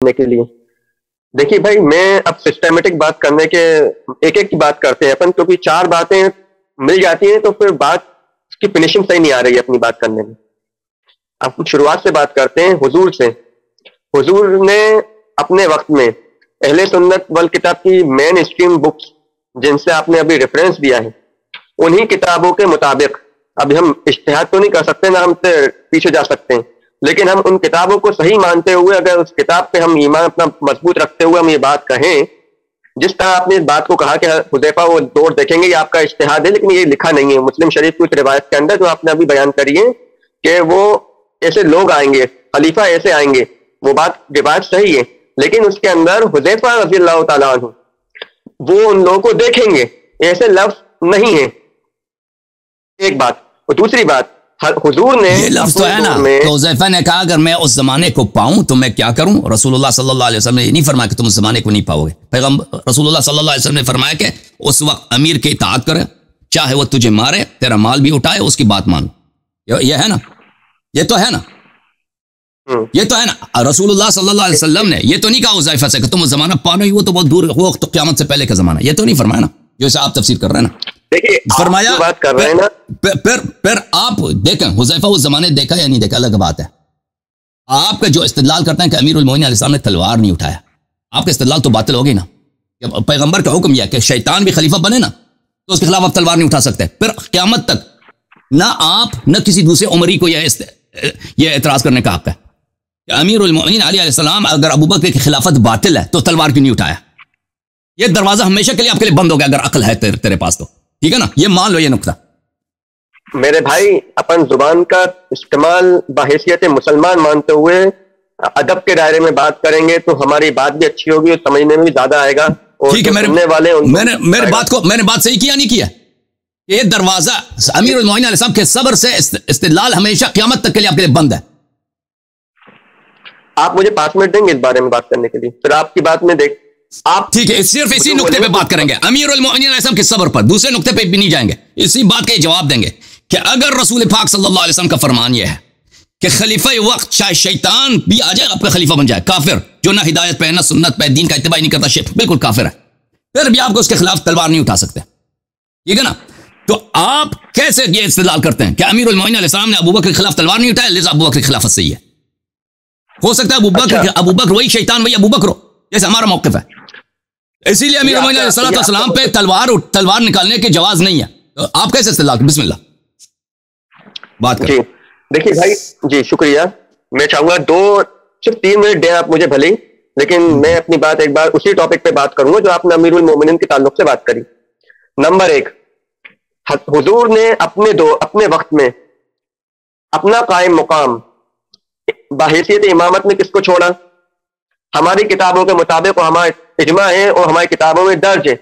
کرنے کے لیے. دیکھیے بھائی, میں اب سسٹمیٹک بات کرنے کے ایک ایک کی بات کرتے ہیں اپن, کیونکہ 4 باتیں مل جاتی ہیں تو پھر بات کی فنیشنگ صحیح نہیں آ رہی ہے اپنی بات کرنے میں. اب شروعات سے بات کرتے ہیں حضور سے. حضور نے اپنے وقت میں اہل سنت والکتاب کی مین اسٹریم بکس جن سے آپ نے ابھی ریفرنس دیا ہے, انہی کتابوں کے مطابق, ابھی ہم اجتہاد تو نہیں کر سکتے, نہ ہم سے پیچھے جا سکتے ہیں, لیکن ہم ان کتابوں کو صحیح مانتے ہوئے, اگر اس کتاب پہ ہم ایمان اپنا مضبوط رکھتے ہوئے ہم یہ بات کہیں, جس طرح آپ نے اس بات کو کہا کہ حذیفہ وہ دور دیکھیں گے, یہ آپ کا اجتہاد ہے لیکن یہ لکھا نہیں ہے مسلم شریف کی اس روایت کے اندر جو آپ نے ابھی بیان کری ہے کہ وہ ایسے لوگ آئیں گے, خلیفہ ایسے آئیں گے, وہ بات روایت صحیح ہے, لیکن اس کے اندر حذیفہ رضی اللہ تعالیٰ عنہ وہ ان لوگوں کو دیکھیں گے, ایسے لفظ نہیں ہے. ایک بات. اور دوسری بات, حضور نے یہ لفظ تو ہے نا, تو حذیفہ نے کہا اگر میں اس زمانے کو پاؤں تو میں کیا کروں. رسول اللہ صلی اللہ علیہ وسلم نے یہ نہیں فرمایا کہ تم اس زمانے کو نہیں پاؤ گے. پیغمبر رسول اللہ صلی اللہ علیہ وسلم نے فرمایا کہ اس وقت امیر کی اطاعت کرے, چاہے وہ تجھے مارے, تیرا مال بھی اٹھائے, اس کی بات مان. یہ ہے نا, یہ تو ہے نا, یہ تو ہے نا. رسول اللہ صلی اللہ علیہ وسلم نے یہ تو نہیں کہا حذیفہ سے کہ تم اس زمانہ پا نہیں, وہ تو بہت دور, وہ تو قیامت سے پہلے کا زمانہ, یہ تو نہیں فرمایا نا جیسے آپ تفسیر کر رہے ہیں نا. فرمایا بات کر رہے ہیں نا, پھر آپ دیکھیں حذیفہ اس زمانے دیکھا یا نہیں دیکھا الگ بات ہے. آپ کا جو استدلال کرتے ہیں کہ امیر المومنین علیہ السلام نے تلوار نہیں اٹھایا, آپ کا استدلال تو باطل ہوگی نا. جب پیغمبر کا حکم یہ ہے کہ شیطان بھی خلیفہ بنے نا تو اس کے خلاف آپ تلوار نہیں اٹھا سکتے. پھر قیامت تک نہ آپ نہ کسی دوسرے عمری کو یہ اعتراض کرنے کا حق ہے کہ امیر المومنین علیہ السلام اگر ابوبکر کی خلافت باطل ہے تو تلوار کیوں نہیں اٹھایا. یہ دروازہ ہمیشہ کے لیے آپ کے لیے بند ہو گیا اگر عقل ہے تیرے پاس تو, ٹھیک ہے نا, یہ مان لو یہ نقطہ. میرے بھائی, اپن زبان کا استعمال بحیثیت مسلمان مانتے ہوئے ادب کے دائرے میں بات کریں گے تو ہماری بات بھی اچھی ہوگی اور سمجھنے میں بھی زیادہ آئے گا. ٹھیک ہے, میں نے بات صحیح کیا نہیں کیا. یہ دروازہ امیر المومنین علیہ السلام کے صبر سے استدلال ہمیشہ قیامت تک کے لیے آپ کے لیے بند ہے. آپ مجھے 5 منٹ دیں گے اس بارے میں بات کرنے کے لیے, پھر آپ کی بات میں دیکھ آپ, ٹھیک ہے, صرف اسی نقطے پہ بات کریں گے امیر المومنین علیہ السلام کے صبر پر, دوسرے نقطے پہ بھی نہیں جائیں گے. اسی بات کا یہ جواب دیں گے کہ اگر رسول پاک صلی اللہ علیہ وسلم کا فرمان یہ ہے کہ خلیفہ وقت چاہے شیطان بھی آ جائے آپ کا خلیفہ بن جائے, کافر جو نہ ہدایت پہ نہ سنت پہ دین کا اتباع نہیں کرتا, بالکل کافر ہے, پھر بھی آپ کو اس کے خلاف تلوار نہیں اٹھا سکتے, ٹھیک ہے نا. تو آپ کیسے یہ استدلال کرتے ہیں کہ امیر المومنین علیہ السلام نے ابوبکر کے خلاف تلوار نہیں اٹھایا لہذا ابوبکر کی خلافت صحیح ہے. ہو سکتا ہے ابوبکر وہی شیطان وہی ابوبکر ہو, جیسے ہمارا موقف ہے. اسی لیے امیر المومنین علیہ السلام پہ تلوار نکالنے کے جواز نہیں ہے. آپ کیسے استدلال, بسم اللہ بات کریں. دیکھیے بھائی, جی شکریہ. میں چاہوں گا صرف 3 منٹ دیں آپ مجھے بھلے, لیکن میں اپنی بات ایک بار اسی ٹاپک پہ بات کروں گا جو آپ نے امیر المومنین کے تعلق سے بات کری. نمبر 1, حضور نے اپنے وقت میں اپنا قائم مقام بحیثیت امامت میں کس کو چھوڑا؟ ہماری کتابوں کے مطابق ہمارا اجماع ہے اور ہماری کتابوں میں درج ہے.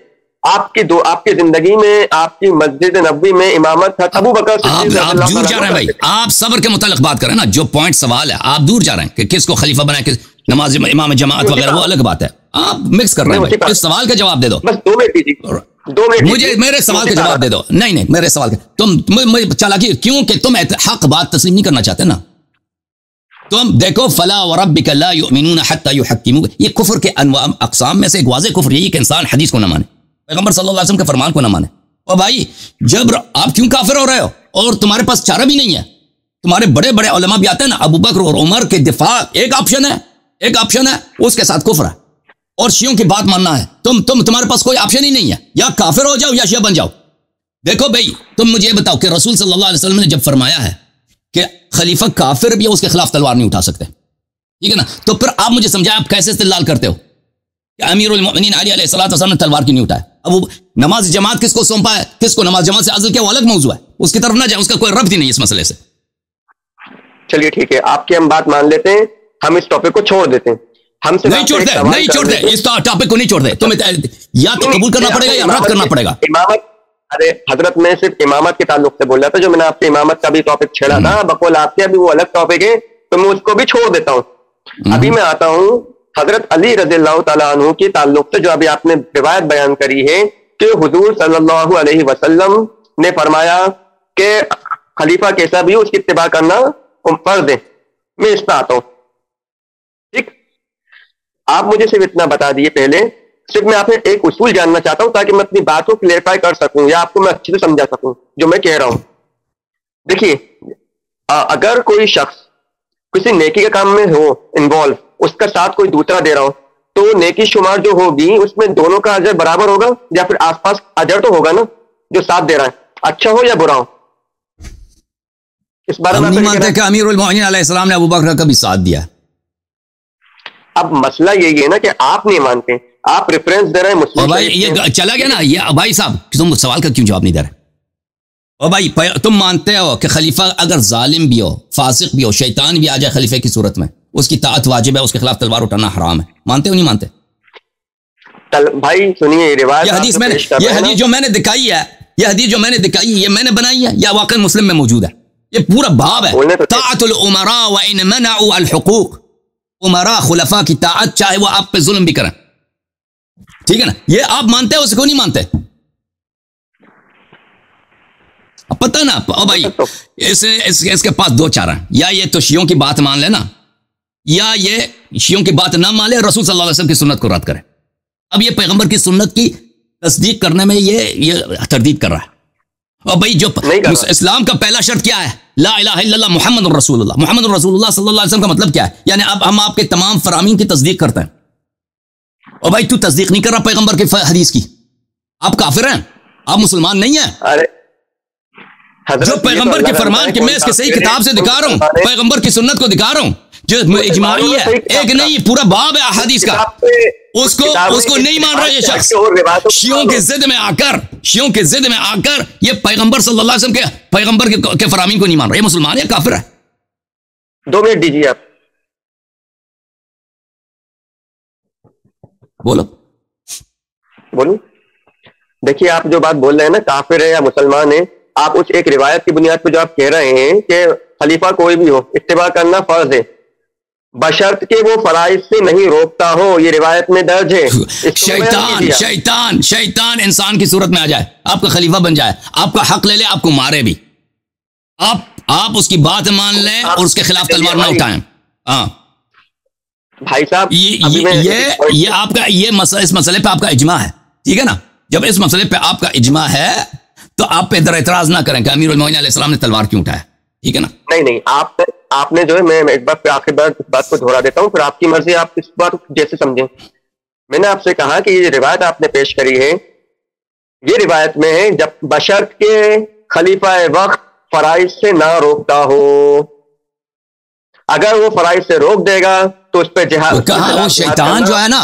آپ کی زندگی میں آپ کی مسجد نبوی میں امامت ابو بکر. آپ دور جا رہے ہیں بھائی, آپ صبر کے متعلق بات کریں نا, جو پوائنٹ سوال ہے آپ دور جا رہے ہیں کہ کس کو خلیفہ بنائے, کس نماز امام جماعت وغیرہ, وہ الگ بات ہے. آپ مکس کر رہے ہیں, اس سوال کا جواب دے دو. بس 2 منٹ دیجیے, مجھے میرے سوال کا جواب دے دو. نہیں میرے سوال کا, تم چالاکی کیوں کہ تم حق بات تسلیم نہیں کرنا چاہتے نا. تم دیکھو فلا وربک لا یؤمنون حتی یحکموک, یہ کفر کے انواع اقسام میں سے ایک واضح کفر یہی کہ انسان حدیث کو نہ مانے, پیغمبر صلی اللہ علیہ وسلم کے فرمان کو نہ مانے. اور بھائی جب آپ کیوں کافر ہو رہے ہو اور تمہارے پاس چارہ بھی نہیں ہے, تمہارے بڑے بڑے علماء بھی آتے ہیں نا, ابو بکر اور عمر کے دفاع ایک آپشن ہے, اس کے ساتھ کفر ہے, اور شیعوں کی بات ماننا ہے. تمہارے پاس کوئی آپشن ہی نہیں ہے, یا کافر ہو جاؤ یا شیعہ بن جاؤ. دیکھو بھائی تم مجھے بتاؤ کہ رسول صلی اللہ علیہ وسلم نے جب فرمایا ہے کہ خلیفہ کافر بھی اس کے خلاف تلوار نہیں اٹھا سکتے, ٹھیک ہے نا, تو پھر آپ مجھے سمجھائیں آپ کیسے استدلال کرتے ہو کہ امیر المؤمنین علی علیہ السلام نے تلوار کیوں نہیں اٹھایا. اب وہ نماز جماعت کس کو سونپا ہے, کس کو نماز جماعت سے عزل کیا, وہ الگ موضوع ہے, اس کی طرف نہ جائیں, اس کا کوئی ربط ہی نہیں اس مسئلے سے. چلیے ٹھیک ہے, آپ کی ہم بات مان لیتے ہیں, ہم اس ٹاپک کو چھوڑ دیتے ہیں. ہم سے نہیں چھوڑتے اس ٹاپک کو نہیں چھوڑتے. تمہیں یا تو قبول کرنا پڑے گا یا رد کرنا پڑے گا. امامت, ارے حضرت میں صرف امامت کے تعلق سے بول رہا تھا, جو میں نے آپ سے امامت کا بھی ٹاپک چھیڑا تھا بقول آپ کے, ابھی وہ الگ ٹاپک ہے تو میں اس کو بھی چھوڑ دیتا ہوں. ابھی میں آتا ہوں حضرت علی رضی اللہ تعالیٰ عنہ کے تعلق سے, جو ابھی آپ نے روایت بیان کری ہے کہ حضور صلی اللہ علیہ وسلم نے فرمایا کہ خلیفہ کیسا بھی ہو اس کی اتباع کرنا فرض ہے. میں اس پہ آتا ہوں. ٹھیک, آپ مجھے صرف اتنا بتا دیے پہلے، صرف میں آپ سے ایک اصول جاننا چاہتا ہوں تاکہ میں اپنی بات کو کلیئرفائی کر سکوں یا آپ کو میں اچھے سے سمجھا سکوں جو میں کہہ رہا ہوں. دیکھیے اگر کوئی شخص کسی نیکی کے کام میں ہو انوالو، اس کا ساتھ کوئی دوسرا دے رہا ہو، تو نیکی شمار جو ہوگی اس میں دونوں کا اجر برابر ہوگا یا پھر آس پاس اجر تو ہوگا نا جو ساتھ دے رہا ہے، اچھا ہو یا برا ہو. اس بارے میں ہم نہیں مانتے کہ امیر المومنین علیہ السلام نے ابو بکر کا بھی ساتھ دیا. اب مسئلہ یہی ہے نا کہ آپ نہیں مانتے، آپ ریفرنس دے رہے ہیں مسلم. بھائی یہ چلا گیا نا، یہ بھائی صاحب تم سوال کا کیوں جواب نہیں دے رہے؟ او بھائی تم مانتے ہو کہ خلیفہ اگر ظالم بھی ہو، فاسق بھی ہو، شیطان بھی آ جائے خلیفہ کی صورت میں، اس کی طاعت واجب ہے، اس کے خلاف تلوار اٹھانا حرام ہے، مانتے ہو نہیں مانتے؟ بھائی سنیے روایت، یہ حدیث میں نے، یہ حدیث جو میں نے دکھائی ہے، یہ حدیث جو میں نے دکھائی ہے، یہ میں نے بنائی ہے یا واقعی مسلم میں موجود ہے؟ یہ پورا باب ہے، طاعت الامراء وان منعوا الحقوق. امراء خلفاء کی طاعت چاہے وہ آپ پہ ظلم بھی کریں، ٹھیک ہے نا؟ یہ آپ مانتے ہو، اس کو نہیں مانتے؟ پتہ نا بھائی اس کے پاس دو چارہ ہیں، یا یہ تو شیعوں کی بات مان لے نا، یا یہ شیعوں کی بات نہ مان لے، رسول صلی اللہ علیہ وسلم کی سنت کو رد کرے. اب یہ پیغمبر کی سنت کی تصدیق کرنے میں یہ تردید کر رہا ہے. اور بھائی جو اسلام کا پہلا شرط کیا ہے؟ لا الہ الا اللہ محمد الرسول اللہ. محمد الرسول اللہ صلی اللہ علیہ وسلم کا مطلب کیا ہے؟ یعنی اب ہم آپ کے تمام فرامین کی تصدیق کرتے ہیں. اور بھائی تو تصدیق نہیں کر رہا پیغمبر کے حدیث کی، آپ کافر ہیں، آپ مسلمان نہیں ہیں. جو پیغمبر کے فرمان کہ میں اس کے صحیح کتاب سے دکھا رہا ہوں، پیغمبر کی سنت کو دکھا رہا ہوں جو اجماعی ہے، ایک نہیں پورا باب ہے احادیث کا، اس کو نہیں مان رہا یہ شخص. شیعوں کے ضد میں آ کر یہ پیغمبر صلی اللہ علیہ وسلم کے پیغمبر کے فرامین کو نہیں مان رہا، یہ مسلمان ہے کافر ہے. 2 منٹ دیجیے آپ. بولو. دیکھیے آپ جو بات بول رہے ہیں نا کافر ہے یا مسلمان ہے، آپ اس ایک روایت کی بنیاد پہ جو آپ کہہ رہے ہیں کہ خلیفہ کوئی بھی ہو اتباع کرنا فرض ہے بشرط کہ وہ فرائض سے نہیں روکتا ہو، یہ روایت میں درج ہے. شیطان انسان کی صورت میں آ جائے، آپ کا خلیفہ بن جائے، آپ کا حق لے لے، آپ کو مارے بھی، آپ اس کی بات مان لیں اور اس کے خلاف تلوار نہ اٹھائیں. ہاں بھائی صاحب یہ آپ کا اس مسئلے پہ آپ کا اجماع ہے، ٹھیک ہے نا؟ جب اس مسئلے پہ آپ کا اجماع ہے تو آپ پہ اعتراض نہ کریں کہ امیر المومنین علیہ السلام نے تلوار کیوں اٹھایا، ٹھیک ہے نا؟ نہیں آپ نے جو ہے، میں ایک بار پہ آخر بار اس بات کو دہرا دیتا ہوں، پھر آپ کی مرضی، آپ اس بات کو جیسے سمجھیں. میں نے آپ سے کہا کہ یہ روایت آپ نے پیش کری ہے، یہ روایت میں ہے جب بشرط کے خلیفہ وقت فرائض سے نہ روکتا ہو، اگر وہ فرائض سے روک دے گا تو اس پہ جہاد. وہ شیطان جو ہے نا،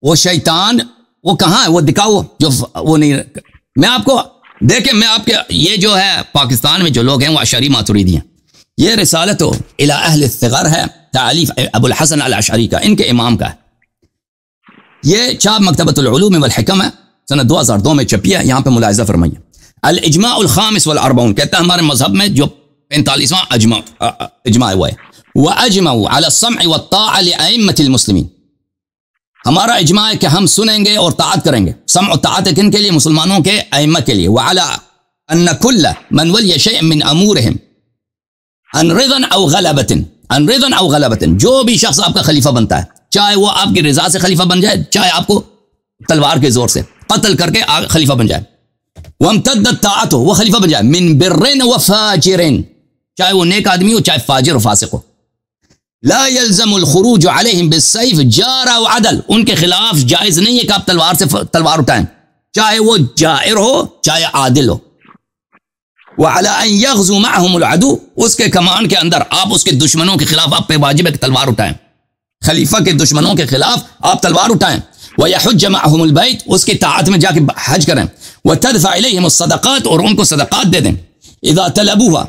وہ شیطان وہ کہاں ہے؟ وہ دکھاؤ جو وہ نہیں. میں آپ کو دیکھیں، میں آپ کے یہ جو ہے پاکستان میں جو لوگ ہیں وہ اشعری ماتریدی ہیں. یہ رسالت الی اہل الثغر ہے، تعلیف ابو الحسن الاشعری کا، ان کے امام کا ہے. یہ چھاپ مکتبۃ العلوم والحکم ہے، سنہ 2002 میں چھپی ہے، یہاں پہ ملاحظہ فرمائیے. الاجماع الخامس والاربعون کہتا ہے ہمارے مذہب میں جو 45واں اجماع ہوا ہے. واجمعوا علی السمع والطاعة لائمة المسلمین، ہمارا اجماع ہے کہ ہم سنیں گے اور طاعت کریں گے. سمع و طاعت کن کے لیے؟ مسلمانوں کے ائمہ کے لیے. وعلی ان کل من ولی شیء من امورهم ان رضا او غلبۃ، جو بھی شخص آپ کا خلیفہ بنتا ہے، چاہے وہ آپ کی رضا سے خلیفہ بن جائے، چاہے آپ کو تلوار کے زور سے قتل کر کے خلیفہ بن جائے. وامتدت طاعته، وہ خلیفہ بن جائے. من بر و فاجر، چاہے وہ نیک آدمی ہو چاہے فاجر و فاسق ہو. لا يلزم الخروج عليهم بالسيف جار و عدل، ان کے خلاف جائز نہیں ہے کہ آپ تلوار سے تلوار اٹھائیں، چاہے وہ جائر ہو چاہے عادل ہو. وعلى ان يغزو معهم العدو، اس کے کمان کے اندر آپ اس کے دشمنوں کے خلاف آپ پہ واجب ہے کہ تلوار اٹھائیں، خلیفہ کے دشمنوں کے خلاف آپ تلوار اٹھائیں. ويحج معهم البيت، اس کی طاعت میں جا کے حج کریں. وتدفع اليهم الصدقات، اور ان کو صدقات دے دیں. اذا طلبوها،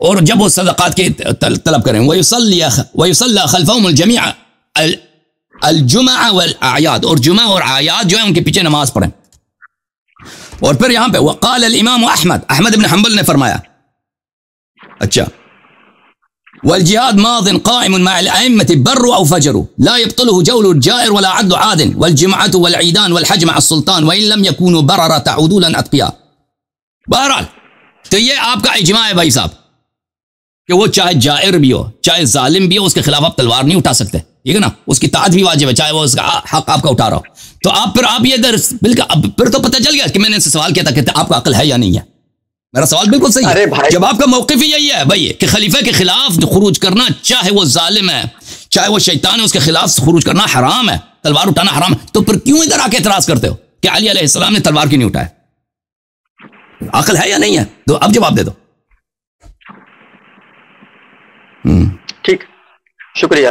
اور جب وہ صدقات کے طلب کریں. ويصلى خلفهم الجميع الجمعہ والاعیاد، اور جمعہ اور اعیاد جو ہیں ان کے پیچھے نماز پڑھیں. اور پھر یہاں پہ وقال الامام احمد بن حنبل نے فرمایا، اچھا، والجهاد ماض قائم مع الائمة بر او فجر لا يبطله جول الجائر ولا عدل عاد والجمعة والعيدان والحج مع السلطان وان لم يكونوا بررا تعودوا اتقيا. بہرحال تو یہ آپ کا اجماع ہے بھائی صاحب کہ وہ چاہے جائر بھی ہو چاہے ظالم بھی ہو، اس کے خلاف آپ تلوار نہیں اٹھا سکتے. ٹھیک ہے نا, اس کی طاعت بھی واجب ہے چاہے وہ اس کا حق آپ کا اٹھا رہا ہو. تو آپ یہ ادھر بالکل, اب پھر تو پتہ چل گیا کہ میں نے ان سے سوال کیا تھا کہ آپ کا عقل ہے یا نہیں ہے. میرا سوال بالکل صحیح ہے. جب آپ کا موقف ہی یہی ہے بھائی کہ خلیفہ کے خلاف خروج کرنا, چاہے وہ ظالم ہے چاہے وہ شیطان ہے, اس کے خلاف خروج کرنا حرام ہے, تلوار اٹھانا حرام ہے, تو پھر کیوں ادھر آ کے اعتراض کرتے ہو کہ علی علیہ السلام نے تلوار کیوں نہیں اٹھایا؟ عقل ہے یا نہیں ہے؟ تو اب جواب دے دو. ٹھیک, شکریہ.